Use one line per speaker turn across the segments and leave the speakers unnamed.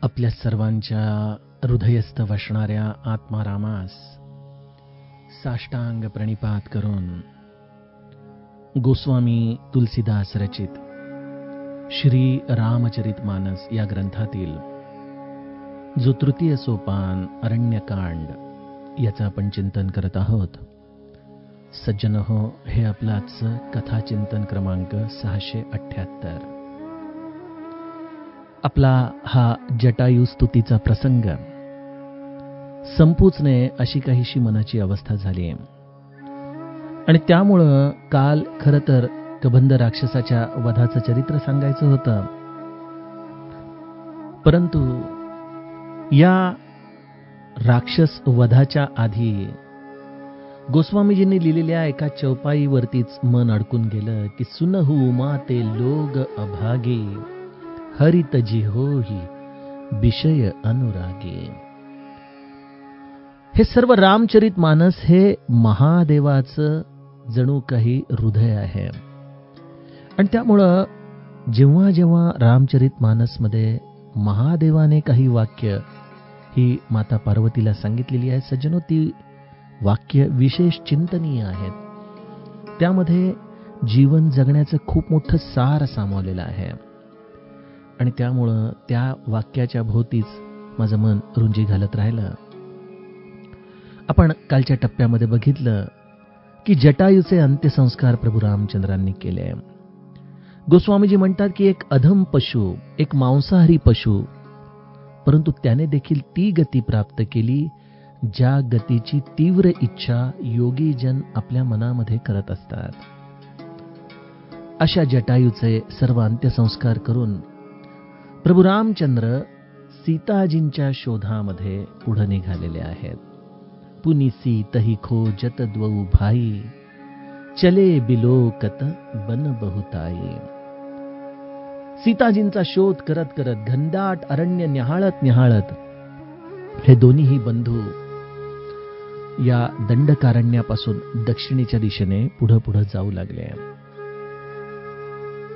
आपल्या सर्वांच्या हृदयस्थ वसणाऱ्या आत्मारामास साष्टांग प्रणिपात करून गोस्वामी तुलसीदास रचित श्री रामचरितमानस या ग्रंथातील जो तृतीय सोपान अरण्यकांड याचं आपण चिंतन करत आहोत. सज्जनहो, हे आपलं आजचं कथाचिंतन क्रमांक 678. आपला हा जटायू स्तुतीचा प्रसंग संपूच नये अशी काहीशी मनाची अवस्था झाली आणि त्यामुळं काल खरं तर कबंध राक्षसाच्या वधाचं चरित्र सांगायचं होतं, परंतु या राक्षस वधाच्या आधी गोस्वामीजींनी लिहिलेल्या एका चौपाईवरतीच मन अडकून गेलं की सुनहू माते लोग अभागे हरित जिहोही विषय अनुरागे. हे सर्व रामचरित मानस हे महादेवाचं जणू काही हृदय आहे आणि त्यामुळं जेव्हा जेव्हा रामचरित मानसमध्ये महादेवाने काही वाक्य ही माता पार्वतीला सांगितलेली आहे सज्जनो, ती वाक्य विशेष चिंतनीय आहेत. त्यामध्ये जीवन जगण्याचं खूप मोठं सार सामावलेलं आहे आणि त्यामुळं त्या वाक्याच्या भोवतीच माझं मन रुंजी घालत राहिलं. आपण कालच्या टप्प्यामध्ये बघितलं की जटायूचे अंत्यसंस्कार प्रभू रामचंद्रांनी केले. गोस्वामीजी म्हणतात की एक अधम पशु, एक मांसाहारी पशु, परंतु त्याने देखील ती गती प्राप्त केली ज्या गतीची तीव्र इच्छा योगी जन आपल्या मनामध्ये करत असतात. अशा जटायूचे सर्व अंत्यसंस्कार करून प्रभू रामचंद्र सीताजींच्या शोधामध्ये पुढे निघालेले आहेत. पुनि सीतहि खोजत द्वौ भाई, चले बिलोकत बन बहुताई. सीताजींचा शोध करत करत घनदाट अरण्य न्याहाळत न्याहाळत हे दोन्हीही बंधू या दंडकारण्यापासून दक्षिणेच्या दिशेने पुढे पुढे जाऊ लागले.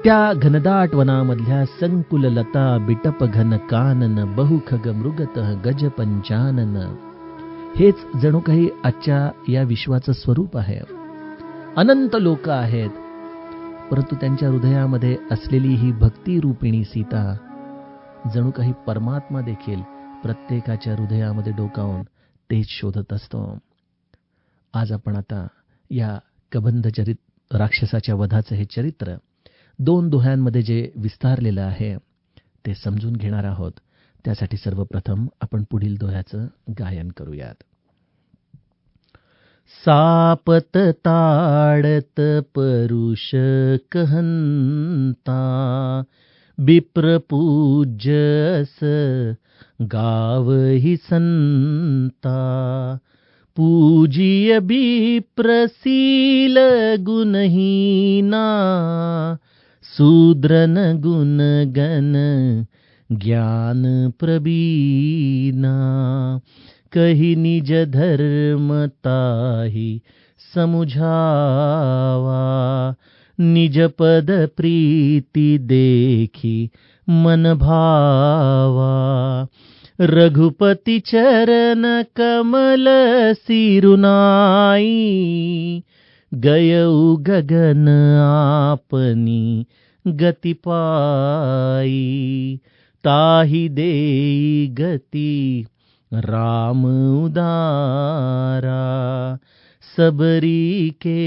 त्या घनदाट वनामधल्या संकुल लता बिटप घन कानन बहुखग मृगतः गज पंचानन हेच जणू काही आजच्या या विश्वाचं स्वरूप आहे. अनंत लोक आहेत, परंतु त्यांच्या हृदयामध्ये असलेली ही भक्ती रूपिणी सीता जणू काही परमात्मा देखील प्रत्येकाच्या हृदयामध्ये डोकावून तेच शोधत असतो. आज आपण आता या कबंध चरित्र राक्षसाच्या वधाचं हे चरित्र 2 दोह्यांमध्ये जे विस्तारलेलं आहे ते समजून घेणार आहोत. त्यासाठी सर्वप्रथम आपण पुढील दोह्याचं गायन करूयात. सापत ताडत परुष कहंता, विप्रपूज्यस गावहि संता. पूजिय विप्रशील गुणहीना, शूद्रन गुण गण ज्ञान प्रवीणा. कही निज धर्मताहि समुझावा, निज पद प्रीति देखी मन भावा. रघुपति चरण कमल सिरुनाई, गयउ गगन आपनी गति पाई. ताहि देई गति राम उदारा, सबरी के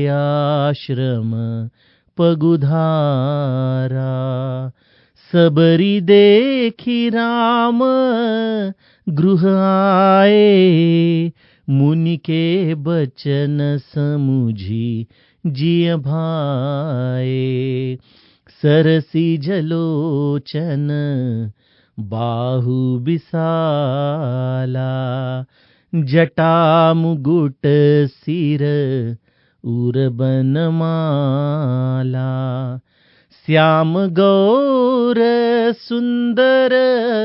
आश्रम पगुधारा. सबरी देखी राम गृह आए, मुनि के बचन समुझी जिय भाए. सरसी जलोचन बाहु विशाला, जटा मुकुट सिर उर्बन माला. श्याम गौर सुंदर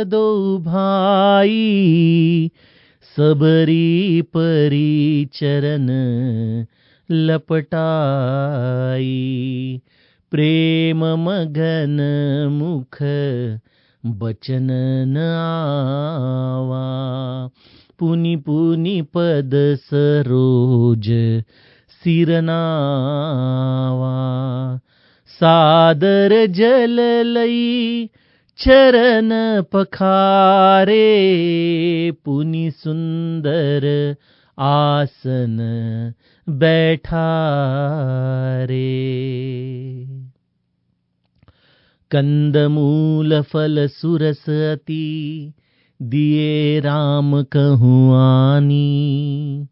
दो भाई, सबरी परी चरण लपटाई. प्रेम मगन मुख बचन न आवा, पुनि पुनि पद सरोज सिरनावा, सादर जल लई चरण पखारे, पुनि सुंदर आसन बैठा रे। कंदमूल फल सुरस अति, दिए राम कहूँ आनी,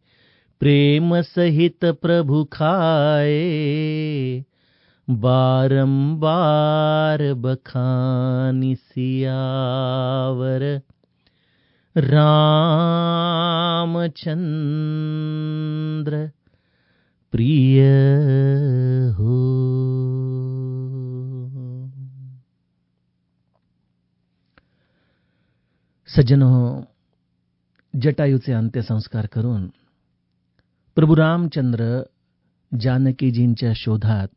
प्रेम सहित प्रभु खाए, बारंबार बखानी सियावर रामचंद्र प्रिय हो। सज्जनों, जटायूचे अंत्यसंस्कार करून प्रभू रामचंद्र जानकीजींच्या शोधात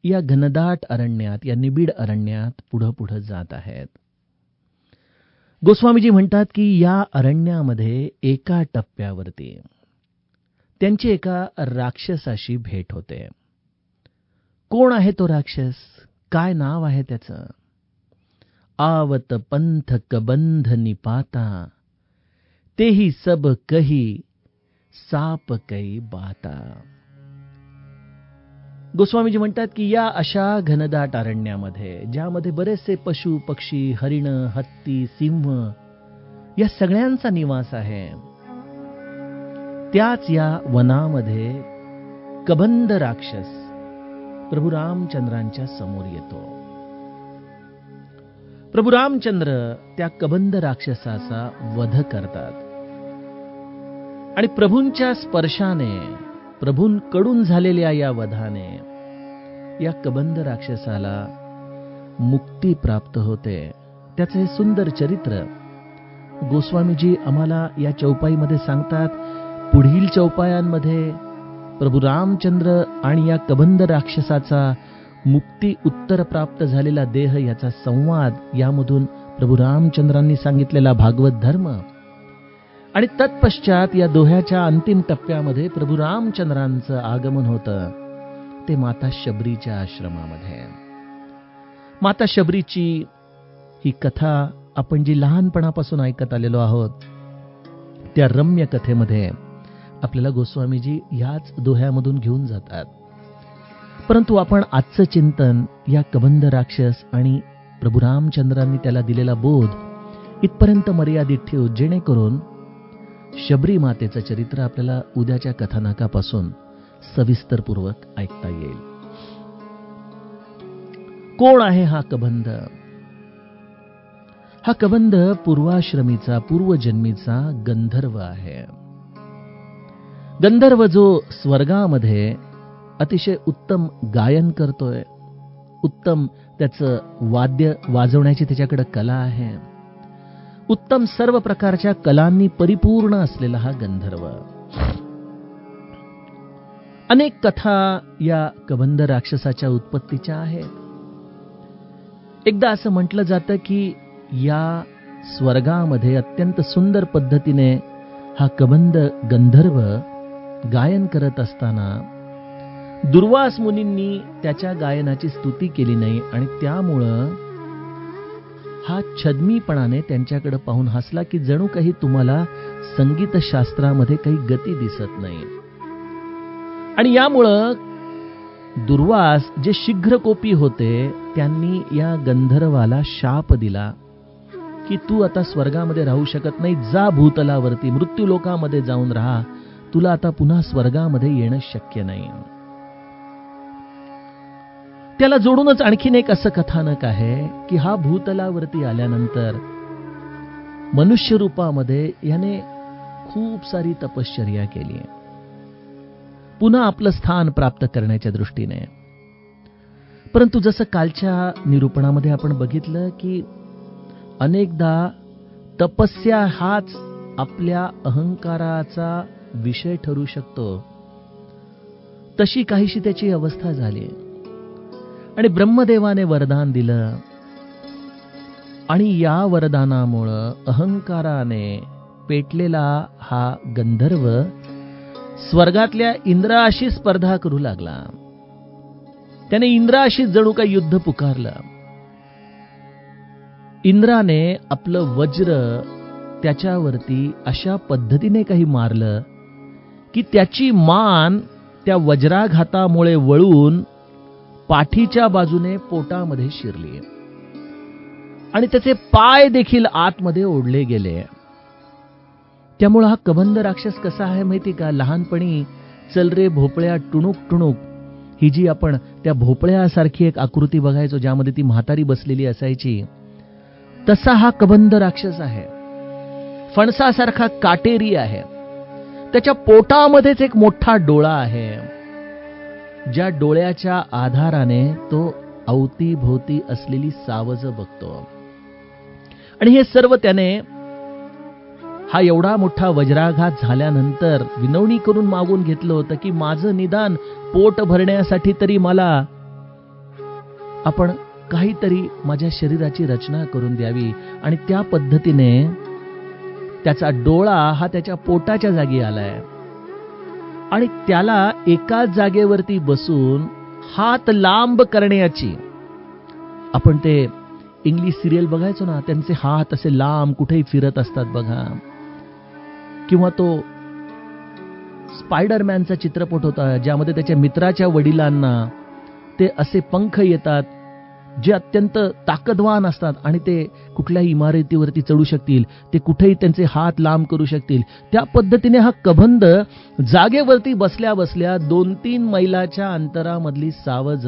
या घनदाट अरण्यात, या निबिड अरण्यात पुढं पुढं जात आहेत. गोस्वामीजी म्हणतात की या अरण्यामध्ये एका टप्प्यावरती त्यांची एका राक्षसाशी भेट होते. कोण आहे तो राक्षस? काय नाव आहे त्याचं? आवत पंथ कबंध निपाता, तेही सब कही साप कै बाता. गोस्वामीजी म्हणतात की या अशा घनदाट अरण्यामध्ये, ज्यामध्ये बरेचसे पशु पक्षी, हरिण, हत्ती, सिंह या सगळ्यांचा निवास आहे, त्याच या वनामध्ये कबंध राक्षस प्रभू रामचंद्रांच्या समोर येतो. प्रभू रामचंद्र त्या कबंध राक्षसाचा वध करतात आणि प्रभूंच्या स्पर्शाने, प्रभूंकडून झालेल्या या वधाने या कबंध राक्षसाला मुक्ती प्राप्त होते. त्याचे सुंदर चरित्र गोस्वामीजी आम्हाला या चौपाईमध्ये सांगतात. पुढील चौपायांमध्ये प्रभू रामचंद्र आणि या कबंध राक्षसाचा मुक्ती उत्तर प्राप्त झालेला देह याचा संवाद, यामधून प्रभू रामचंद्रांनी सांगितलेला भागवत धर्म, आणि तत्पश्चात या दोह्याच्या अंतिम टप्प्यामध्ये प्रभू रामचंद्रांचं आगमन होतं, ते माता शबरीच्या आश्रमामध्ये. माता शबरीची ही कथा आपण जी लहानपणापासून ऐकत आलेलो आहोत, त्या रम्य कथेमध्ये आपल्याला गोस्वामीजी ह्याच दोह्यामधून घेऊन जातात. परंतु आपण आजचं चिंतन या कबंध राक्षस आणि प्रभू रामचंद्रांनी त्याला दिलेला बोध इथपर्यंत मर्यादित ठेवू, जेणेकरून शबरी मातेचं चरित्र आपल्याला उद्याच्या कथानकापासून सविस्तरपूर्वक ऐकता येईल. कोण आहे हा कबंध? हा कबंध पूर्वाश्रमीचा, पूर्वजन्मीचा गंधर्व आहे. गंधर्व जो स्वर्गामध्ये अतिशय उत्तम गायन करतोय, उत्तम त्याचं वाद्य वाजवण्याची त्याच्याकडे कला आहे, उत्तम सर्व प्रकारच्या कलांनी परिपूर्ण असलेला हा गंधर्व. अनेक कथा या कबंध राक्षसाच्या उत्पत्तीच्या आहेत. एकदा असं म्हटलं जातं की या स्वर्गामध्ये अत्यंत सुंदर पद्धतीने हा कबंध गंधर्व गायन करत असताना दुर्वास मुनींनी त्याच्या गायनाची स्तुती केली नाही आणि त्यामुळं हा छद्मीपणाने त्यांच्याकडे पाहून हसला की जणू काही तुम्हाला संगीत शास्त्रामध्ये काही गती दिसत नाही. आणि यामुळं दुर्वास जे शीघ्रकोपी होते त्यांनी या गंधर्वाला शाप दिला की तू आता स्वर्गामध्ये राहू शकत नाही, जा भूतलावरती मृत्यूलोकामध्ये जाऊन राहा, तुला आता पुन्हा स्वर्गामध्ये येणं शक्य नाही. त्याला जोडूनच आणखीन एक असं कथानक आहे की हा भूतलावरती आल्यानंतर मनुष्य रूपामध्ये याने खूप सारी तपश्चर्या केली पुन्हा आपलं स्थान प्राप्त करण्याच्या दृष्टीने. परंतु जसं कालच्या निरूपणामध्ये आपण बघितलं की अनेकदा तपस्या हाच आपल्या अहंकाराचा विषय ठरू शकतो, तशी काहीशी त्याची अवस्था झाली आणि ब्रह्मदेवाने वरदान दिलं आणि या वरदानामुळं अहंकाराने पेटलेला हा गंधर्व स्वर्गातल्या इंद्राशी स्पर्धा करू लागला. त्याने इंद्राशी जणू काही युद्ध पुकारलं. इंद्राने आपलं वज्र त्याच्यावरती अशा पद्धतीने काही मारलं की त्याची मान त्या वज्राघातामुळे वळून पाठीच्या बाजूने पोटामध्ये शिरली आणि त्याचे पाय देखील आतमध्ये ओढले गेले. त्यामुळे हा कबंध राक्षस कसा आहे माहिती का? लहानपणी चल रे भोपळ्या टुणूक टुणूक ही जी आपण त्या भोपळ्यासारखी एक आकृती बघायचो ज्यामध्ये ती म्हातारी बसलेली असायची, तसा हा कबंध राक्षस आहे. फणसासारखा काटेरी आहे. त्याच्या पोटामध्येच एक मोठा डोळा आहे, ज्या डोळ्याच्या आधाराने तो अवतीभोवती असलेली सावज बघतो. आणि हे सर्व त्याने हा एवढा मोठा वज्राघात झाल्यानंतर विनवणी करून मागून घेतलं होतं की माझं निदान पोट भरण्यासाठी तरी मला आपण काहीतरी माझ्या शरीराची रचना करून द्यावी. आणि त्या पद्धतीने त्याचा डोळा हा त्याच्या पोटाच्या जागी आलाय आणि त्याला एकाच जागेवरती बसून हात लांब करण्याची, आपण ते इंग्लिश सिरियल बघायचो ना, त्यांचे हात असे लांब कुठेही फिरत असतात बघा, किंवा तो स्पायडरमॅनचा चित्रपट होता ज्यामध्ये त्याच्या मित्राच्या वडिलांना ते असे पंख येतात जे अत्यंत ताकदवान असतात आणि ते कुठल्याही इमारतीवरती चढू शकतील, ते कुठेही त्यांचे हात लांब करू शकतील. त्या पद्धतीने हा कबंध जागेवरती बसल्या बसल्या 2-3 मैलाच्या अंतरामधली सावज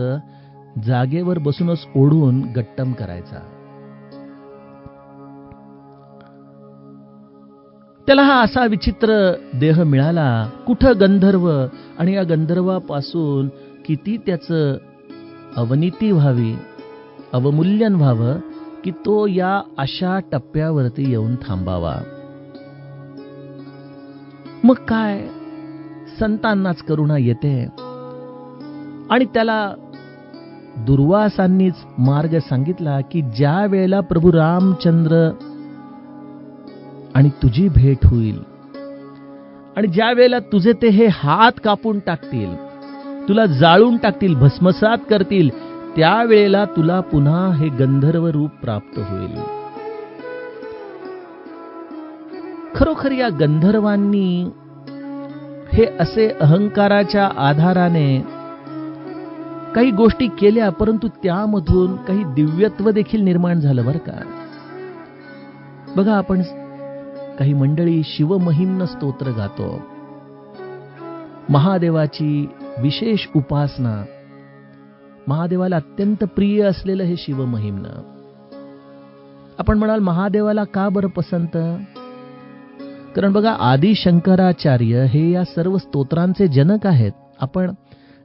जागेवर बसूनच ओढून गट्टम करायचा. त्याला हा असा विचित्र देह मिळाला. कुठं गंधर्व, आणि या गंधर्वापासून किती त्याचं अवनीती व्हावी, अवमूल्यन व्हावं की तो या अशा टप्प्यावरती येऊन थांबावा. मग काय, संतांनाच करुणा येते आणि त्याला दुर्वासांनीच मार्ग सांगितला की ज्या वेळेला प्रभू रामचंद्र आणि तुझी भेट होईल आणि ज्या वेळेला तुझे ते हे हात कापून टाकतील, तुला जाळून टाकतील, भस्मसात करतील, त्यावेळेला तुला पुन्हा हे गंधर्व रूप प्राप्त होईल. खरोखर या गंधर्वांनी हे असे अहंकाराच्या आधाराने काही गोष्टी केल्या, परंतु त्यामधून काही दिव्यत्व देखील निर्माण झालं बरं का. बघा, आपण काही मंडळी शिवमहिम्न स्तोत्र गातो, महादेवाची विशेष उपासना, महादेवाला अत्यंत प्रिय असलेलं हे शिवमहिम्न. आपण म्हणाल महादेवाला का बरं पसंत? कारण बघा, आदि शंकराचार्य हे या सर्व स्तोत्रांचे जनक आहेत. आपण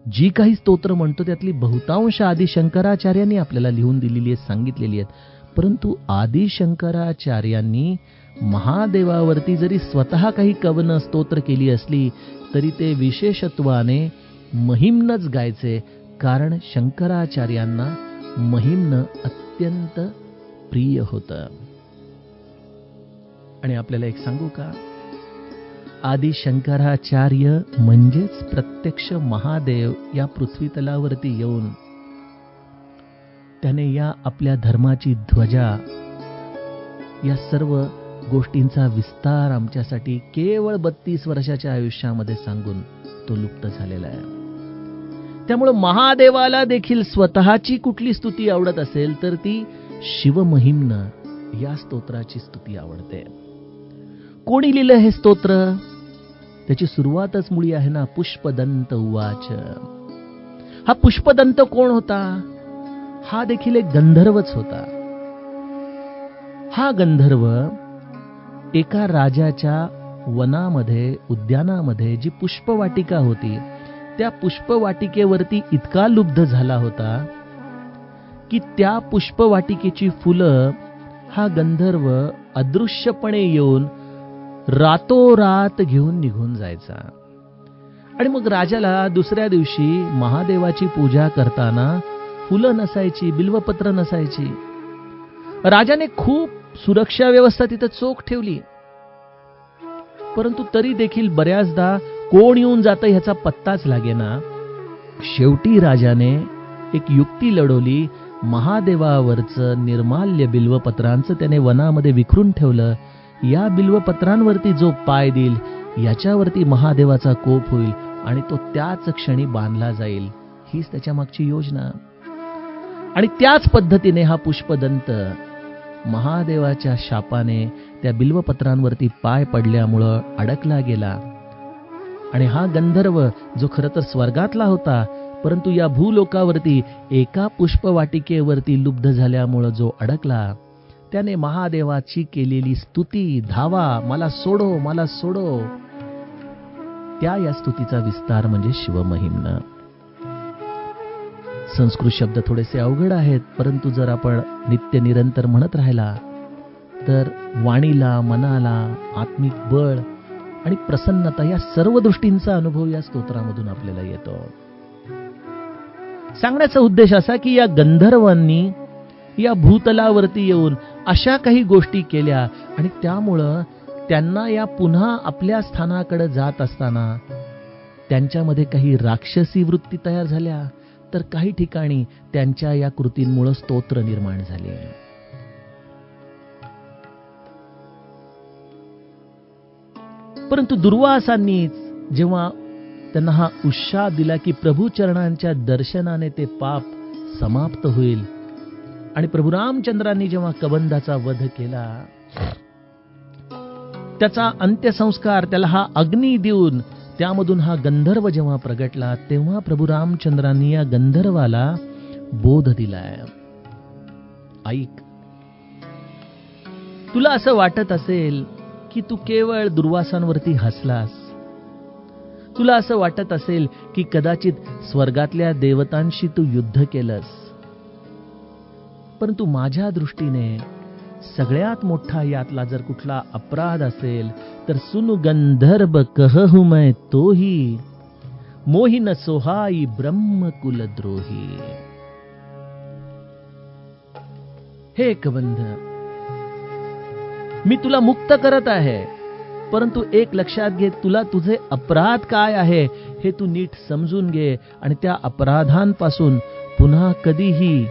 जी काही स्तोत्र म्हणतो त्यातली बहुतांश आदि शंकराचार्यांनी आपल्याला लिहून दिलेली आहेत, सांगितलेली आहेत. परंतु आदि शंकराचार्यांनी महादेवावरती जरी स्वतः काही कवनं स्तोत्र केली असली तरी ते विशेषत्वाने महिम्नच गायचे, कारण शंकराचार्यांना महिम्न अत्यंत प्रिय होतं. आणि आपल्याला एक सांगू का, आदि शंकराचार्य म्हणजेच प्रत्यक्ष महादेव या पृथ्वी तलावरती येऊन त्याने या आपल्या धर्माची ध्वजा, या सर्व गोष्टींचा विस्तार आमच्यासाठी केवळ 32 वर्षाच्या आयुष्यामध्ये सांगून तो लुप्त झालेला आहे. त्यामुळे महादेवाला देखील स्वतःची कुठली स्तुती आवडत असेल तर ती शिवमहिम्न या स्तोत्राची स्तुती आवडते. कोणी लिहिलं हे स्तोत्र? त्याची सुरुवातच मुळी आहे ना, पुष्पदंत उवाच. हा पुष्पदंत कोण होता? हा देखील एक गंधर्वच होता. हा गंधर्व एका राजाच्या वनामध्ये, उद्यानामध्ये जी पुष्पवाटिका होती, त्या पुष्पवाटिकेवरती इतका लुब्ध झाला होता की त्या पुष्पवाटिकेची फुलं हा गंधर्व अदृश्यपणे येऊन रातोरात घेऊन निघून जायचा. आणि मग राजाला दुसऱ्या दिवशी महादेवाची पूजा करताना फुलं नसायची, बिल्वपत्र नसायची. राजाने खूप सुरक्षा व्यवस्था तिथं चोख ठेवली, परंतु तरी देखील बऱ्याचदा कोण येऊन जातं ह्याचा पत्ताच लागेना. शेवटी राजाने एक युक्ती लढवली. महादेवावरचं निर्माल्य बिल्वपत्रांचं त्याने वनामध्ये विखरून ठेवलं. या बिल्वपत्रांवरती जो पाय देईल याच्यावरती महादेवाचा कोप होईल आणि तो त्याच क्षणी बांधला जाईल. हीच त्याच्या मागची योजना. आणि त्याच पद्धतीने हा पुष्पदंत महादेवाच्या शापाने त्या बिल्वपत्रांवरती पाय पडल्यामुळं अडकला गेला. आणि हा गंधर्व जो खरं तर स्वर्गातला होता, परंतु या भूलोकावरती एका पुष्पवाटिकेवरती लुब्ध झाल्यामुळं जो अडकला, त्याने महादेवाची केलेली स्तुती, धावा, मला सोडो, मला सोडो, या स्तुतीचा विस्तार म्हणजे शिवमहिम्न. संस्कृत शब्द थोडेसे अवघड आहेत, परंतु जर आपण नित्य निरंतर म्हणत राहिला तर वाणीला, मनाला आत्मिक बळ आणि प्रसन्नता या सर्व दृष्टींचा अनुभव या स्तोत्रामधून आपल्याला येतो. सांगण्याचा उद्देश असा की या गंधर्वांनी या भूतलावरती येऊन अशा काही गोष्टी केल्या आणि त्यामुळं त्यांना या पुन्हा आपल्या स्थानाकडे जात असताना त्यांच्यामध्ये काही राक्षसी वृत्ती तयार झाल्या, तर काही ठिकाणी त्यांच्या या कृतींमुळे स्तोत्र निर्माण झाले. परंतु दुर्वासांनी जेव्हा त्यांना हा उत्साह दिला की प्रभू चरणांच्या दर्शनाने ते पाप समाप्त होईल, आणि प्रभू रामचंद्रांनी जेव्हा कबंधाचा वध केला, त्याचा अंत्यसंस्कार, त्याला हा अग्नी देऊन त्यामधून हा गंधर्व जेव्हा प्रगटला, तेव्हा प्रभू रामचंद्रांनी या गंधर्वाला बोध दिलाय. ऐक, तुला असं वाटत असेल की तू केवळ दुर्वासांवरती हसलास, तुला असं वाटत असेल की कदाचित स्वर्गातल्या देवतांशी तू युद्ध केलंस, परंतु माझ्या दृष्टीने सगळ्यात मोठा यातला जर कुठला अपराध असेल तर सुनु गंधर्व कहू मैं तोही, मोहि न सोहाई ब्रह्मकुल द्रोही. हे कबंध, मी तुला मुक्त करत आहे, परंतु एक लक्षात घे, तुला तुझे अपराध काय आहे हे तू नीट समजून घे आणि त्या अपराधांपासून पुन्हा कधीही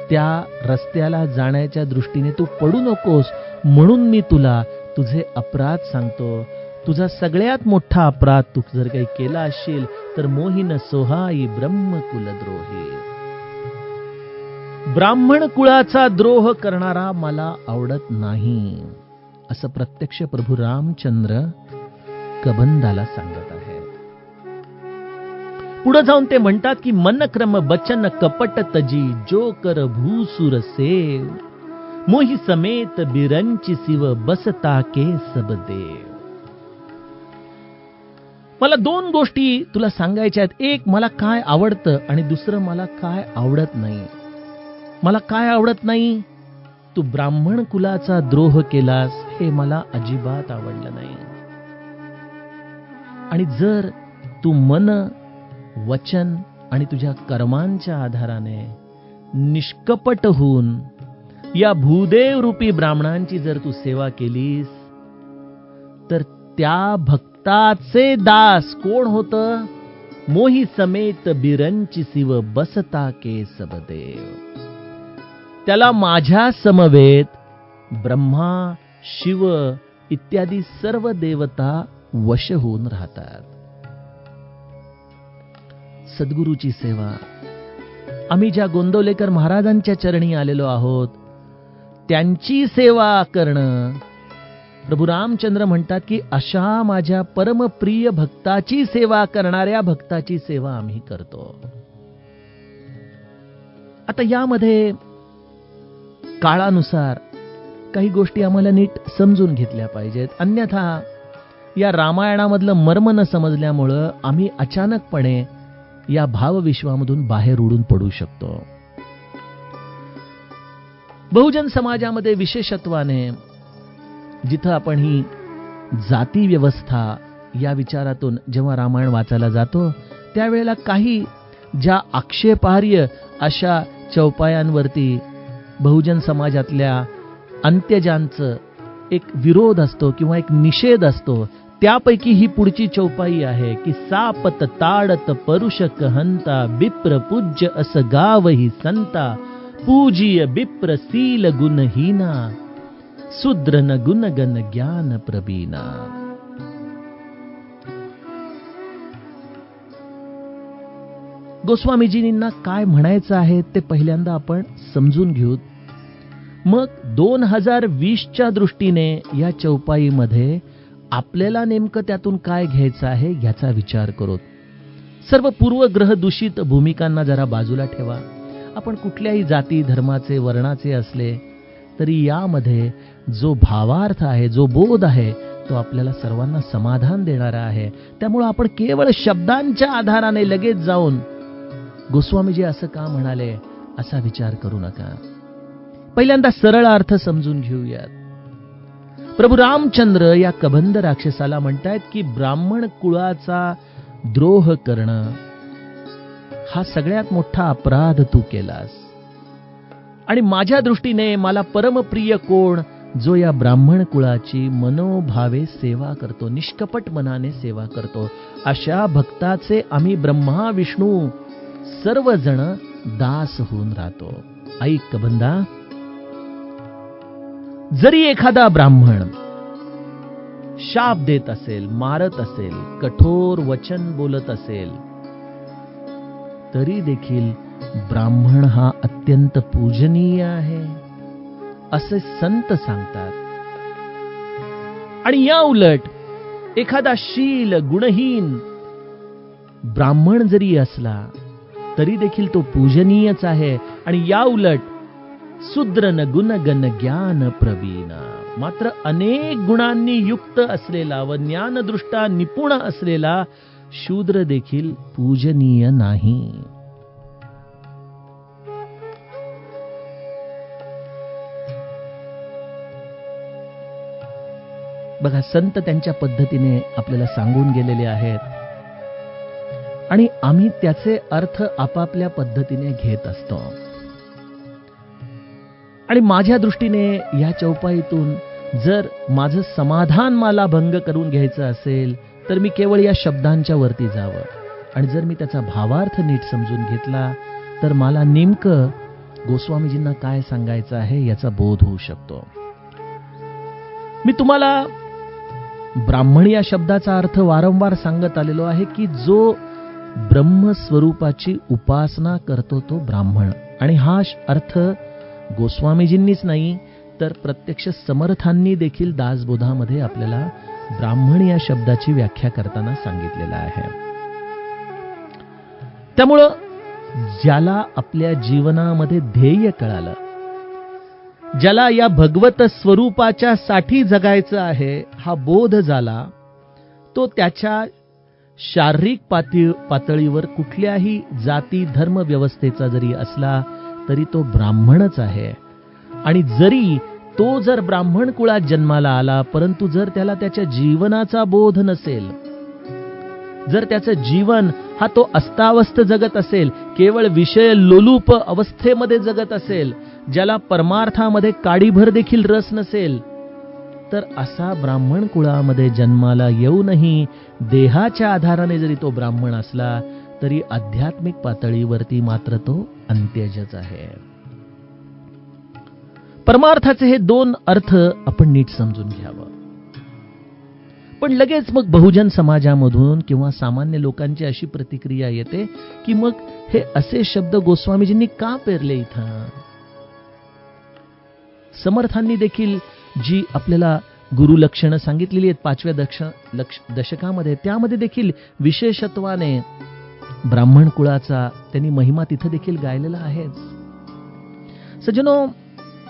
त्या रस्त्याला जाण्याच्या दृष्टीने तू पडू नकोस. म्हणून मी तुला तुझे अपराध सांगतो. तुझा सगळ्यात मोठा अपराध तू जर काही केला असेल तर मोहिन सोहाई ब्रह्मकुल द्रोही, ब्राह्मण कुळाचा द्रोह करणारा मला आवडत नाही, असं प्रत्यक्ष प्रभू रामचंद्र कबंधाला सांगत आहेत. पुढे जाऊन ते म्हणतात की मन क्रम बचन कपट तजी, जो कर भूसुर सेव, मोहि समेत बिरंची शिव बसता के सब देव. मला दोन गोष्टी तुला सांगायच्या आहेत. एक, मला काय आवडतं, आणि दुसरं, मला काय आवडत नाही. मला काय आवडत नाही? तू ब्राह्मण कुलाचा द्रोह केलास, हे मला अजिबात आवडलं नाही. आणि जर तू मन, वचन आणि तुझ्या कर्मांच्या आधाराने निष्कपट होऊन या भूदेव रूपी ब्राह्मणांची जर तू सेवा केलीस, तर त्या भक्ताचे दास कोण होतं? मोही समेत बिरंची शिव बसता के सब देव. त्याला माझ्या समवेत ब्रह्मा, शिव इत्यादी सर्व देवता वश होऊन राहतात. सद्गुरूची सेवा, आम्ही ज्या गोंदवलेकर महाराजांच्या चरणी आलेलो आहोत, त्यांची सेवा करणं, प्रभू रामचंद्र म्हणतात की अशा माझ्या परमप्रिय भक्ताची सेवा करणाऱ्या भक्ताची सेवा आम्ही करतो. आता यामध्ये काळानुसार काही गोष्टी आम्हाला नीट समजून घेतल्या पाहिजेत, अन्यथा या रामायणामधलं मर्म न समजल्यामुळं आम्ही अचानकपणे या भावविश्वामधून बाहेर उडून पडू शकतो. बहुजन समाजामध्ये विशेषत्वाने जिथं आपण ही जाती व्यवस्था या विचारातून जेव्हा रामायण वाचायला जातो, त्यावेळेला काही ज्या आक्षेपार्ह अशा चौपायांवरती बहुजन समाजातल्या अंत्यजांचं एक विरोध असतो किंवा एक निषेध असतो. त्यापैकी ही पुढची चौपाई आहे की सापत ताडत परुष कहंता बिप्र पूज्य अस गावही संता पूजिय बिप्र सील गुणहीना शूद्र न गुणगण ज्ञान प्रवीणा. गोस्वामीजींना काय म्हणायचं आहे ते पहिल्यांदा आपण समजून घेऊ. मग 2020च्या दृष्टीने या चौपाईमध्ये आपल्याला नेमकं त्यातून काय घ्यायचं आहे याचा विचार करू. सर्व पूर्वग्रह दूषित भूमिकांना जरा बाजूला ठेवा. आपण कुठल्याही जाती धर्माचे वर्णाचे असले तरी यामध्ये जो भावार्थ आहे, जो बोध आहे, तो आपल्याला सर्वांना समाधान देणारा आहे. त्यामुळे आपण केवळ शब्दांच्या आधाराने लगेच जाऊन गोस्वामीजी असं का म्हणाले असा विचार करू नका. पहिल्यांदा सरळ अर्थ समजून घेऊयात. प्रभू रामचंद्र या कबंध राक्षसाला म्हणतायत की ब्राह्मण कुळाचा द्रोह करणं हा सगळ्यात मोठा अपराध तू केलास. आणि माझ्या दृष्टीने मला परमप्रिय कोण, जो या ब्राह्मण कुळाची मनोभावे सेवा करतो, निष्कपट मनाने सेवा करतो, अशा भक्ताचे आम्ही ब्रह्मा विष्णू सर्वजण दास होऊन राहतो. ऐक कबंधा, जरी एखादा ब्राह्मण शाप देत असेल, मारत असेल, कठोर वचन बोलत असेल, तरी देखील ब्राह्मण हा अत्यंत पूजनीय आहे असे संत सांगतात. आणि या उलट एखादा शील गुणहीन ब्राह्मण जरी असला तरी देखील तो पूजनीयच आहे. आणि या उलट शूद्र न गुणगण ज्ञान प्रवीण, मात्र अनेक गुणांनी युक्त असलेला व ज्ञानदृष्टा निपुण असलेला शूद्र देखील पूजनीय नाही. बघा, संत त्यांच्या पद्धतीने आपल्याला सांगून गेलेले आहेत आणि आम्ही त्याचे अर्थ आपापल्या पद्धतीने घेत असतो. आणि माझ्या दृष्टीने या चौपाईतून जर माझं समाधान मला भंग करून घ्यायचं असेल तर मी केवळ या शब्दांच्या वरती जावं. आणि जर मी त्याचा भावार्थ नीट समजून घेतला तर मला नेमकं गोस्वामीजींना काय सांगायचं आहे याचा बोध होऊ शकतो. मी तुम्हाला ब्राह्मण या शब्दाचा अर्थ वारंवार सांगत आलेलो आहे की जो ब्रह्मस्वरूपाची उपासना करतो तो ब्राह्मण. आणि हा अर्थ गोस्वामीजींनीच नाही तर प्रत्यक्ष समर्थांनी देखील दासबोधामध्ये आपल्याला ब्राह्मण या शब्दाची व्याख्या करताना सांगितलेला आहे. त्यामुळं ज्याला आपल्या जीवनामध्ये ध्येय कळालं, ज्याला या भगवत स्वरूपाच्या साठी जगायचं आहे हा बोध झाला, तो त्याच्या शारीरिक पातळीवर कुठल्याही जाती धर्म व्यवस्थेचा जरी असला तरी तो ब्राह्मणच आहे. आणि जरी तो जर ब्राह्मण कुळात जन्माला आला परंतु जर त्याला त्याच्या जीवनाचा बोध नसेल, जर त्याचं जीवन हा तो अस्तावस्थ जगत असेल, केवळ विषय लोलूप अवस्थेमध्ये जगत असेल, ज्याला परमार्थामध्ये काडीभर देखील रस नसेल, तर असा ब्राह्मण कुळामध्ये जन्माला येऊनही देहाच्या आधाराने जरी तो ब्राह्मण असला तरी आध्यात्मिक पातळीवरती मात्र तो अंत्यजच आहे. परमार्थाचे हे दोन अर्थ आपण नीट समजून घ्यावं. पण लगेच मग बहुजन समाजामधून किंवा सामान्य लोकांची अशी प्रतिक्रिया येते की मग हे असे शब्द गोस्वामीजींनी का पेरले इथं. समर्थांनी देखील जी आपल्याला गुरुलक्षणं सांगितलेली आहेत 5व्या दशकामध्ये, त्यामध्ये देखील विशेषत्वाने ब्राह्मण कुळाचा त्यांनी महिमा तिथे देखील गायलेला आहे. सज्जनो,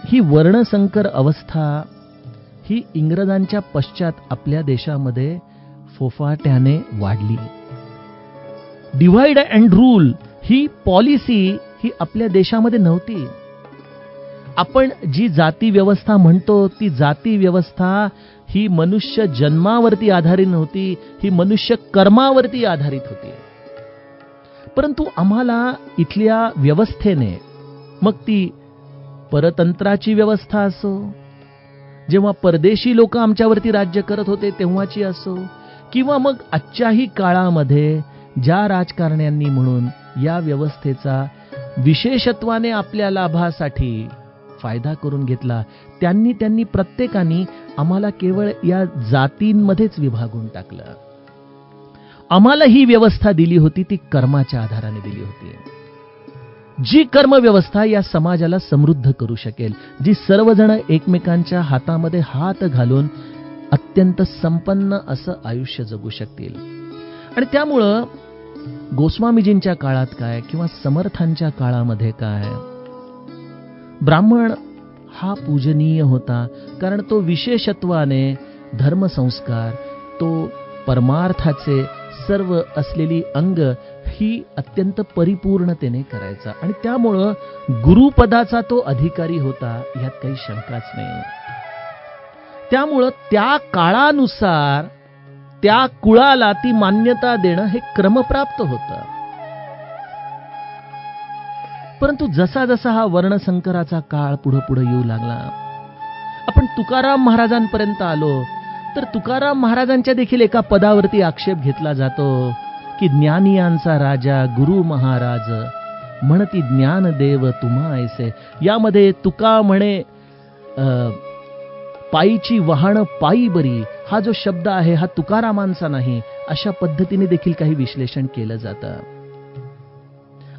ही वर्णसंकर अवस्था ही इंग्रजांच्या पश्चात आपल्या देशामध्ये फोफाट्याने वाढली. डिव्हाइड अँड रूल ही पॉलिसी ही आपल्या देशामध्ये नव्हती. आपण जी जाती व्यवस्था म्हणतो ती जाती व्यवस्था ही मनुष्य जन्मावरती आधारित नव्हती, ही मनुष्य कर्मावरती आधारित होती. परंतु आम्हाला इथल्या व्यवस्थेने, मग ती परतंत्राची व्यवस्था असो, जेव्हा परदेशी लोक आमच्यावरती राज्य करत होते तेव्हाची असो, किंवा मग आजच्याही काळामध्ये ज्या राजकारण्यांनी म्हणून या व्यवस्थेचा विशेषत्वाने आपल्या लाभासाठी फायदा करून घेतला, त्यांनी प्रत्येकाने आम्हाला केवळ या जातींमध्येच विभागून टाकलं. आम्हाला ही व्यवस्था दिली होती ती कर्माच्या आधाराने दिली होती, जी कर्म व्यवस्था या समाजाला समृद्ध करू शकेल, जी सर्वजण एकमेकांच्या हातामध्ये हात घालून अत्यंत संपन्न असं आयुष्य जगू शकतील. आणि त्यामुळं गोस्वामीजींच्या काळात काय किंवा समर्थांच्या काळामध्ये काय, ब्राह्मण हा पूजनीय होता, कारण तो विशेषत्वाने धर्मसंस्कार, तो परमार्थाचे सर्व असलेली अंग ही अत्यंत परिपूर्णतेने करायचा, आणि त्यामुळं गुरुपदाचा तो अधिकारी होता, यात काही शंकाच नाही. त्यामुळं त्या काळानुसार त्या कुळाला ती मान्यता देणं हे क्रमप्राप्त होतं. परंतु जसा जसा हा वर्णसंकराचा काळ पुढे पुढे येऊ लागला, आपण तुकाराम महाराजांपर्यंत आलो, तर तुकाराम महाराजांच्या देखील एका पदावरती आक्षेप घेतला जातो की ज्ञानियांचा राजा गुरु महाराज म्हणती ज्ञानदेव तुम्हा ऐसे. यामध्ये तुका म्हणे पायीची वाहन पायी बरी, हा जो शब्द आहे हा तुकारामांचा नाही, अशा पद्धतीने देखील काही विश्लेषण केलं जातं.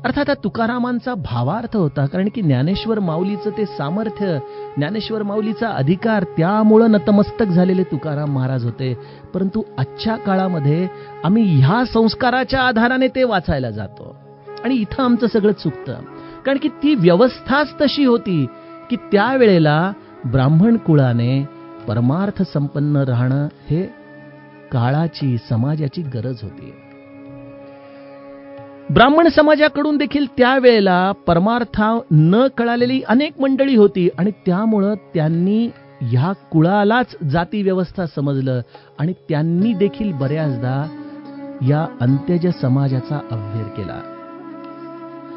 अर्थात हा तुकारामांचा भावार्थ होता, कारण की ज्ञानेश्वर माऊलीचं ते सामर्थ्य, ज्ञानेश्वर माऊलीचा अधिकार, त्यामुळं नतमस्तक झालेले तुकाराम महाराज होते. परंतु आजच्या काळामध्ये आम्ही ह्या संस्काराच्या आधाराने ते वाचायला जातो, आणि इथं आमचं सगळं चुकतं. कारण की ती व्यवस्थाच तशी होती की त्यावेळेला ब्राह्मण कुळाने परमार्थ संपन्न राहणं हे काळाची, समाजाची गरज होती. ब्राह्मण समाजाकडून देखील त्यावेळेला परमार्थ न कळालेली अनेक मंडळी होती, आणि त्यामुळं त्यांनी ह्या कुळालाच जाती व्यवस्था समजलं, आणि त्यांनी देखील बऱ्याचदा या अंत्यज समाजाचा अव्हेर केला.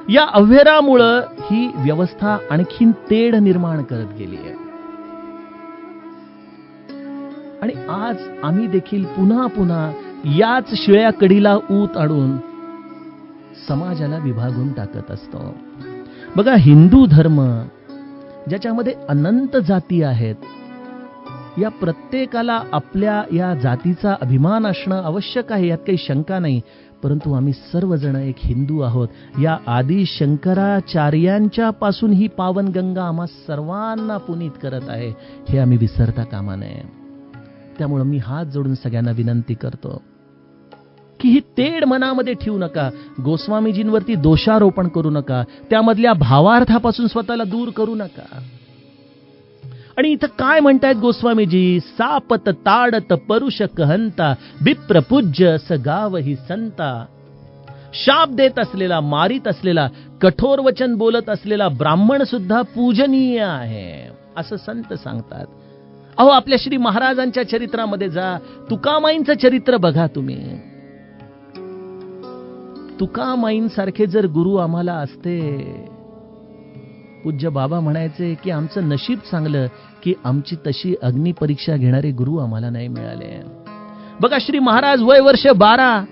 या अव्हेरामुळं ही व्यवस्था आणखीन तेढ निर्माण करत गेली आहे. आणि आज आम्ही देखील पुन्हा पुन्हा याच शिळ्या कडीला ऊत आणून समाजाला विभागून टाकत असतो. बघा, हिंदू धर्म ज्याच्यामध्ये अनंत जाती आहेत, या प्रत्येकाला आपल्या या जातीचा अभिमान असणं आवश्यक आहे, यात काही शंका नाही. परंतु आम्ही सर्वजण एक हिंदू आहोत. या आदि शंकराचार्यांच्या पासून ही पावन गंगा आम्हा सर्वांना पुनीत करत आहे, हे आम्ही विसरता कामा नये. त्यामुळे मी हात जोडून सगळ्यांना विनंती करतो की ही तेढ मनामध्ये ठेवू नका, गोस्वामीजींवरती दोषारोपण करू नका, त्यामधल्या भावार्थापासून स्वतःला दूर करू नका. आणि इथं काय म्हणतायत गोस्वामीजी, सापत ताडत परुष कहंता विप्र पूज्य स गाव ही संता. शाप देत असलेला, मारित असलेला, कठोर वचन बोलत असलेला ब्राह्मण सुद्धा पूजनीय आहे, असं संत सांगतात. अहो, आपल्या श्री महाराजांच्या चरित्रामध्ये जा, तुकामाईंचं चरित्र बघा तुम्ही. तुकामाईंसारखे जर गुरु आम्हाला असते, पूज्य बाबा म्हणायचे की आमचं नशीब चांगलं की आमची तशी अग्निपरीक्षा घेणारे गुरु आम्हाला नाही मिळाले. बघा, श्री महाराज वय वर्ष 12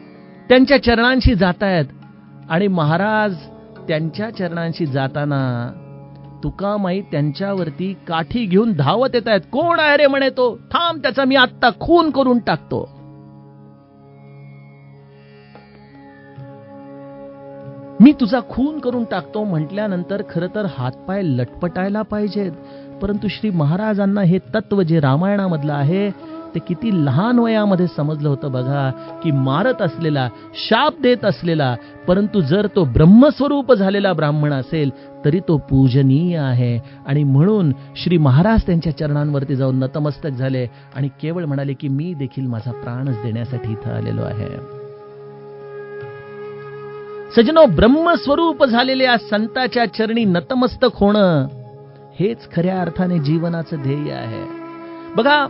त्यांच्या चरणांशी जातायत, आणि महाराज त्यांच्या चरणांशी जाताना तुकामाई त्यांच्यावरती काठी घेऊन धावत येत आहेत. कोण आहे रे म्हणे तो, थांब, त्याचा मी आत्ता खून करून टाकतो. मी तुझा खून करून टाकतो म्हटल्यानंतर खरं तर हातपाय लटपटायला पाहिजेत, परंतु श्री महाराजांना हे तत्व जे रामायणामधलं आहे ते किती लहान वयामध्ये समजलं होतं बघा, की मारत असलेला, शाप देत असलेला, परंतु जर तो ब्रह्मस्वरूप झालेला ब्राह्मण असेल तरी तो पूजनीय आहे. आणि म्हणून श्री महाराज त्यांच्या चरणांवरती जाऊन नतमस्तक झाले आणि केवळ म्हणाले की मी देखील माझा प्राणच देण्यासाठी इथं आलेलो आहे. सजनो, ब्रह्मस्वरूप झालेल्या संताच्या चरणी नतमस्तक होणं हेच खऱ्या अर्थाने जीवनाचं ध्येय आहे. बघा,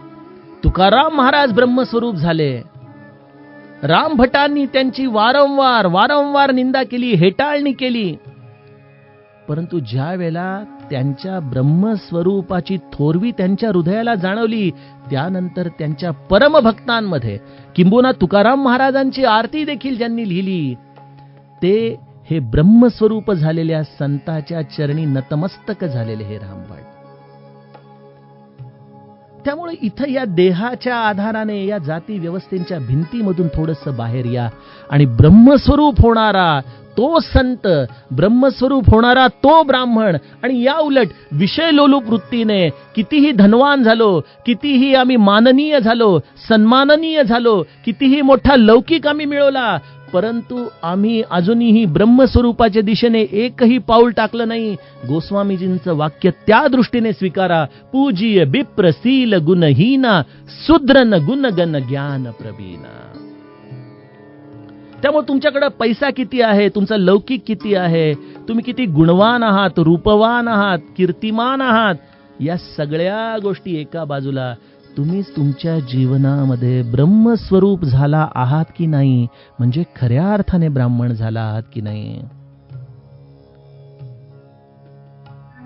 तुकाराम महाराज ब्रह्मस्वरूप झाले. राम भटांनी त्यांची वारंवार निंदा केली, हेटाळणी केली, परंतु ज्या वेळेला त्यांच्या ब्रह्मस्वरूपाची थोरवी त्यांच्या हृदयाला जाणवली. त्यानंतर त्यांच्या परमभक्तांमध्ये, किंबहुना तुकाराम महाराजांची आरती देखील ज्यांनी लिहिली, ते हे ब्रह्मस्वरूप झालेल्या संताच्या चरणी नतमस्तक झालेले हे रामभट. त्यामुळे इथं या देहाच्या आधाराने, या जाती व्यवस्थेच्या भिंतीमधून थोडंसं बाहेर या आणि ब्रह्मस्वरूप होणारा तो संत, ब्रह्मस्वरूप होणारा तो ब्राह्मण, आणि या उलट विषय लोलूप वृत्तीने कितीही धनवान झालो, कितीही आम्ही माननीय झालो, सन्माननीय झालो, कितीही मोठा लौकिक आम्ही मिळवला, परंतु आम्ही अजूनही ब्रह्मस्वरूपाच्या दिशेने एकही पाऊल टाकलं नाही. गोस्वामीजींचं वाक्य त्या दृष्टीने स्वीकारा, पूज्य विप्रशील गुणहीना, शूद्रन गुणगण ज्ञान प्रवीणा. त्यामुळे तुमच्याकडे पैसा किती आहे, तुमचा लौकिक किती आहे, तुम्ही किती गुणवान आहात, रूपवान आहात, कीर्तिमान आहात, या सगळ्या गोष्टी एका बाजूला, तुम्हीच तुमच्या जीवनामध्ये ब्रह्मस्वरूप झाला आहात की नाही, म्हणजे खऱ्या अर्थाने ब्राह्मण झाला आहात की नाही.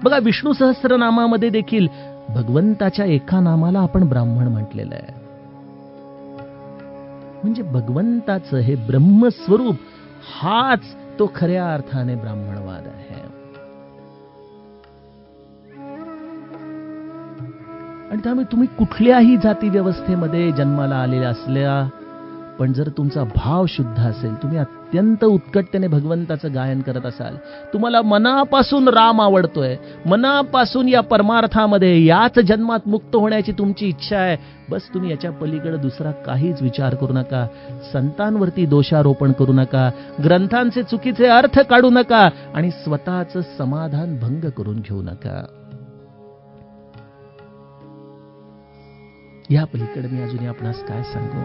बघा, विष्णू सहस्त्रनामामध्ये देखील भगवंताच्या एका नामाला आपण ब्राह्मण म्हटलेलं आहे. म्हणजे भगवंताचं हे ब्रह्मस्वरूप हाच तो खऱ्या अर्थाने ब्राह्मणवाद आहे. आणि त्यामुळे तुम्ही कुठल्याही जाती व्यवस्थेमध्ये जन्माला आलेले असल्या, पण जर तुमचा भाव शुद्ध असेल, तुम्ही अत्यंत उत्कटतेने भगवंताचं गायन करत असाल, तुम्हाला मनापासून राम आवडतोय, मनापासून या परमार्थामध्ये याच जन्मात मुक्त होण्याची तुमची इच्छा आहे, बस तुम्ही याच्या पलीकडे दुसरा काहीच विचार करू नका. संतांवरती दोषारोपण करू नका, ग्रंथांचे चुकीचे अर्थ काढू नका आणि स्वतःचं समाधान भंग करून घेऊ नका. या पलीकडे मी अजूनही आपणास काय सांगू.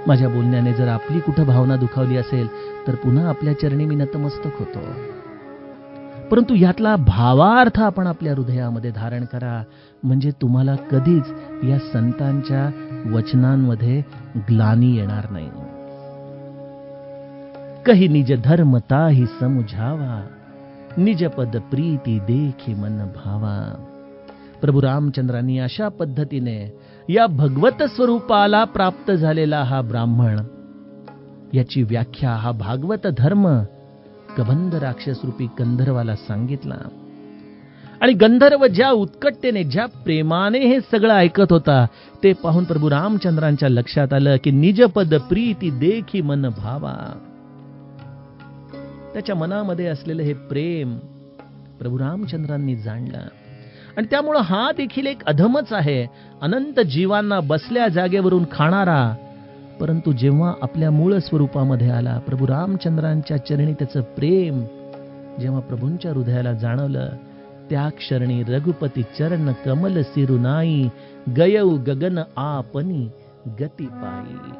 माझ्या बोलण्याने जर आपली कुठं भावना दुखावली असेल तर पुन्हा आपल्या चरणी मी नतमस्तक होतो. परंतु यातला भावार्थ आपण आपल्या हृदयामध्ये धारण करा, म्हणजे तुम्हाला कधीच या संतांच्या वचनांमध्ये ग्लानी येणार नाही. कही निज धर्म ताही समुझावा, निज पद प्रीती देखी मन भावा. प्रभू रामचंद्रांनी अशा पद्धतीने या भगवत स्वरूपाला प्राप्त झालेला हा ब्राह्मण, याची व्याख्या हा भागवत धर्म कबंध राक्षसरूपी गंधर्वाला सांगितला. आणि गंधर्व ज्या उत्कटतेने, ज्या प्रेमाने हे सगळं ऐकत होता, ते पाहून प्रभू रामचंद्रांच्या लक्षात आलं की निजपद प्रीती देखी मन भावा. त्याच्या मनामध्ये असलेलं हे प्रेम प्रभू रामचंद्रांनी जाणलं. आणि त्यामुळं हा देखील एक अधमच आहे, अनंत जीवांना बसल्या जागेवरून खाणारा. परंतु जेव्हा आपल्या मूळ स्वरूपामध्ये आला, प्रभू रामचंद्रांच्या चरणी त्याचं प्रेम जेव्हा प्रभूंच्या हृदयाला जाणवलं, त्या क्षणी रघुपती चरण कमल सिरुनाई, गयऊ गगन आपनी गती पायी.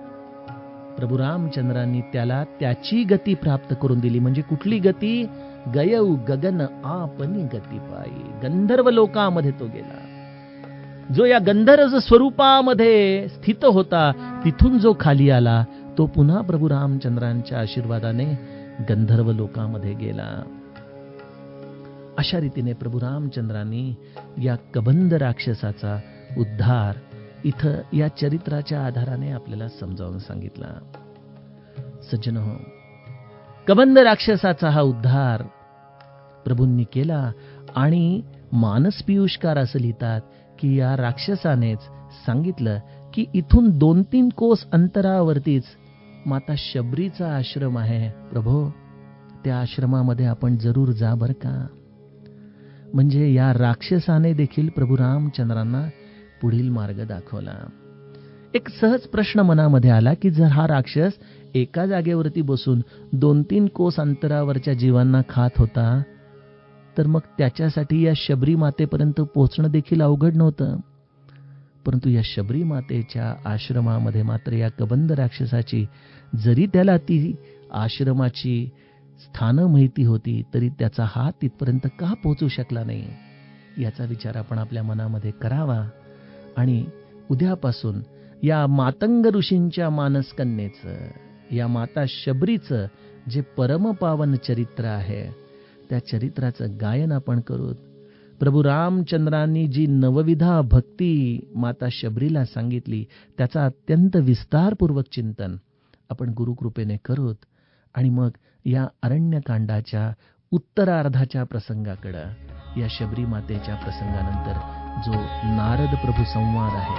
प्रभू रामचंद्रांनी त्याला त्याची गती प्राप्त करून दिली. म्हणजे कुठली गती? गयऊ गगन आपनी गती पायी. गंधर्व लोकामध्ये तो गेला. जो या गंधर्व स्वरूपामध्ये स्थित होता, तिथून जो खाली आला, तो पुन्हा प्रभू रामचंद्रांच्या आशीर्वादाने गंधर्व लोकामध्ये गेला. अशा रीतीने प्रभू रामचंद्रांनी या कबंध राक्षसाचा उद्धार इथं या चरित्राच्या आधाराने आपल्याला समजावून सांगितला. सज्जनो, कबंध राक्षसाचा हा उद्धार प्रभूंनी केला. आणि मानस पियुषकार असं लिहितात की या राक्षसानेच सांगितलं की इथून 2-3 कोस अंतरावरतीच माता शबरीचा आश्रम आहे, प्रभो त्या आश्रमामध्ये आपण जरूर जा बर का. म्हणजे या राक्षसाने देखील प्रभू रामचंद्रांना पुढील मार्ग दाखवला. एक सहज प्रश्न मनामध्ये आला की जर हा राक्षस एका जागेवरती बसून 2-3 कोस अंतरावरच्या जीवांना खात होता, तर मग त्याच्यासाठी या शबरी मातेपर्यंत पोहोचणं देखील अवघड नव्हतं. परंतु या शबरी मातेच्या आश्रमामध्ये मात्र या कबंध राक्षसाची, जरी त्याला ती आश्रमाची स्थानं माहिती होती, तरी त्याचा हात तिथपर्यंत का पोहोचू शकला नाही, याचा विचार आपण आपल्या मनामध्ये करावा. आणि उद्यापासून या मातंग ऋषींच्या मानसकन्येचं, या माता शबरीचं जे परमपावन चरित्र आहे, त्या चरित्राचं गायन आपण करूत. प्रभू रामचंद्रांनी जी नवविधा भक्ती माता शबरीला सांगितली त्याचा अत्यंत विस्तारपूर्वक चिंतन आपण गुरुकृपेने करूत. आणि मग या अरण्यकांडाच्या उत्तरार्धाच्या प्रसंगाकडे, या शबरी मातेच्या प्रसंगानंतर जो नारद प्रभू संवाद आहे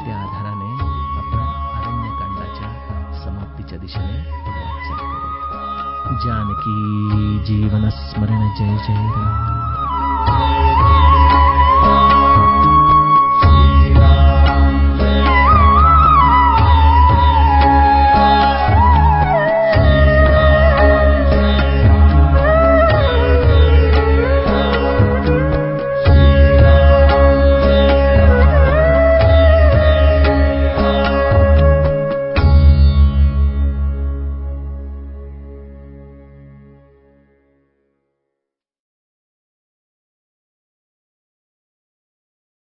त्या आधाराने आपण अरण्यकांडाच्या समाप्तीच्या दिशेने वाटचाल करू. जानकी जीवन स्मरण जय जय राम.